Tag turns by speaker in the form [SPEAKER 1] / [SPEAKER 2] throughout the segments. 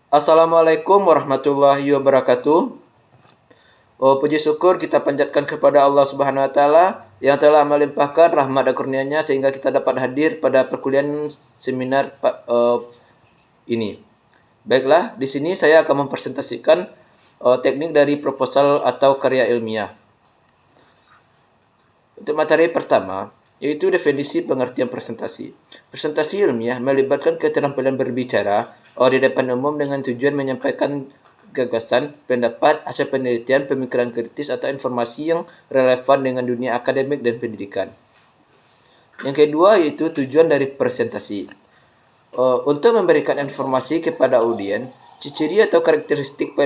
[SPEAKER 1] Assalamualaikum warahmatullahi wabarakatuh. Puji syukur kita panjatkan kepada Allah Subhanahu wa taala yang telah melimpahkan rahmat dan kurnia-Nya sehingga kita dapat hadir pada perkuliahan seminar ini. Baiklah, di sini saya akan mempresentasikan teknik dari proposal atau karya ilmiah. Untuk materi pertama, yaitu definisi pengertian presentasi. Presentasi ilmiah melibatkan keterampilan berbicara di depan umum dengan tujuan menyampaikan gagasan, pendapat, hasil penelitian, pemikiran kritis, atau informasi yang relevan dengan dunia akademik dan pendidikan. Yang kedua yaitu tujuan dari presentasi. Untuk memberikan informasi kepada audiens, ciri atau karakteristik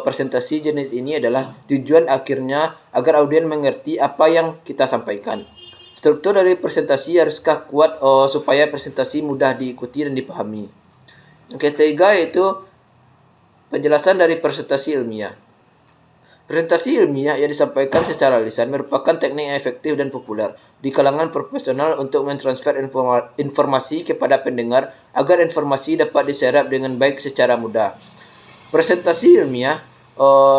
[SPEAKER 1] presentasi jenis ini adalah tujuan akhirnya agar audiens mengerti apa yang kita sampaikan. Struktur dari presentasi haruskah kuat supaya presentasi mudah diikuti dan dipahami. Yang ketiga yaitu penjelasan dari presentasi ilmiah. Presentasi ilmiah yang disampaikan secara lisan merupakan teknik yang efektif dan populer di kalangan profesional untuk mentransfer informasi kepada pendengar agar informasi dapat diserap dengan baik secara mudah. Presentasi ilmiah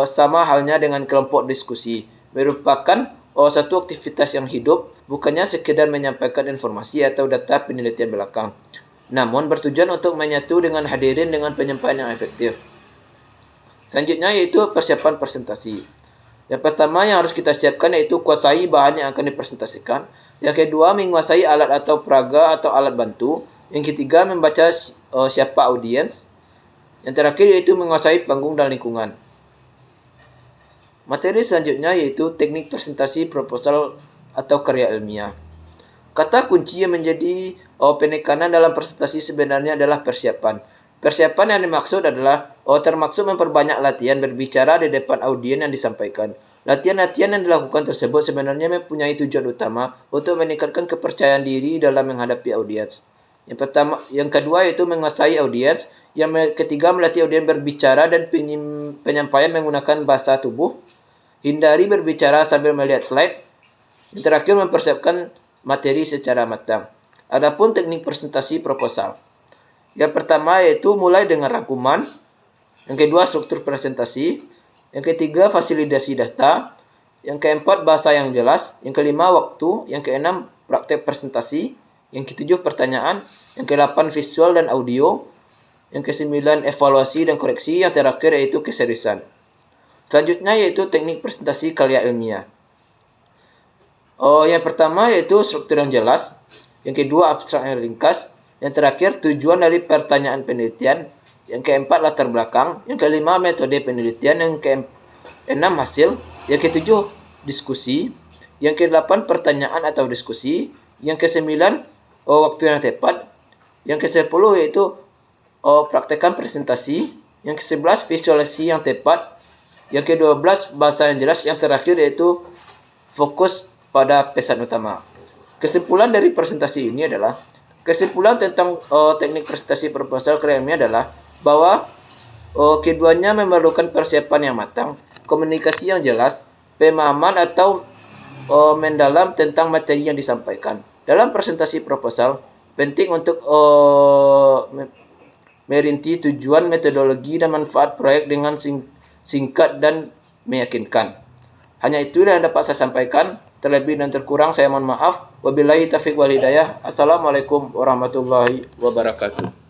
[SPEAKER 1] sama halnya dengan kelompok diskusi, merupakan satu aktivitas yang hidup, bukannya sekedar menyampaikan informasi atau data penelitian belakang, namun bertujuan untuk menyatu dengan hadirin dengan penyampaian yang efektif. Selanjutnya yaitu persiapan presentasi. Yang pertama yang harus kita siapkan yaitu kuasai bahan yang akan dipresentasikan. Yang kedua, menguasai alat atau peraga atau alat bantu. Yang ketiga, membaca siapa audiens. Yang terakhir yaitu menguasai panggung dan lingkungan. Materi selanjutnya yaitu teknik presentasi proposal atau karya ilmiah. Kata kunci yang menjadi penekanan dalam presentasi sebenarnya adalah persiapan. Persiapan yang dimaksud adalah termaksud memperbanyak latihan berbicara di depan audiens yang disampaikan. Latihan-latihan yang dilakukan tersebut sebenarnya mempunyai tujuan utama untuk meningkatkan kepercayaan diri dalam menghadapi audiens. Yang kedua yaitu menguasai audiens. Yang ketiga, melatih audiens berbicara dan penyampaian menggunakan bahasa tubuh. Hindari berbicara sambil melihat slide. Yang terakhir, mempersiapkan materi secara matang. Adapun teknik presentasi proposal. Yang pertama yaitu mulai dengan rangkuman. Yang kedua, struktur presentasi. Yang ketiga, fasilitasi data. Yang keempat, bahasa yang jelas. Yang kelima, waktu. Yang keenam, praktek presentasi. Yang ketujuh, pertanyaan. Yang kedelapan, visual dan audio. Yang kesembilan, evaluasi dan koreksi. Yang terakhir yaitu keseriusan. Selanjutnya yaitu teknik presentasi karya ilmiah. Yang pertama yaitu struktur yang jelas. Yang kedua, abstrak yang ringkas. Yang terakhir, tujuan dari pertanyaan penelitian. Yang keempat, latar belakang. Yang kelima, metode penelitian. Yang keenam, hasil. Yang ketujuh, diskusi. Yang kedelapan, pertanyaan atau diskusi. Yang kesembilan, waktu yang tepat. Yang kesepuluh yaitu praktekkan presentasi. Yang kesebelas, visualisasi yang tepat. Yang kedua belas, bahasa yang jelas. Yang terakhir yaitu fokus pada pesan utama. Kesimpulan dari presentasi ini adalah kesimpulan tentang teknik presentasi proposal karya ilmiah adalah bahwa keduanya memerlukan persiapan yang matang, komunikasi yang jelas, pemahaman atau mendalam tentang materi yang disampaikan. Dalam presentasi proposal, penting untuk merinci tujuan, metodologi, dan manfaat proyek dengan singkat dan meyakinkan. Hanya itulah yang dapat saya sampaikan. Terlebih dan terkurang saya mohon maaf. Wabillahi taufiq wal hidayah. Assalamualaikum warahmatullahi wabarakatuh.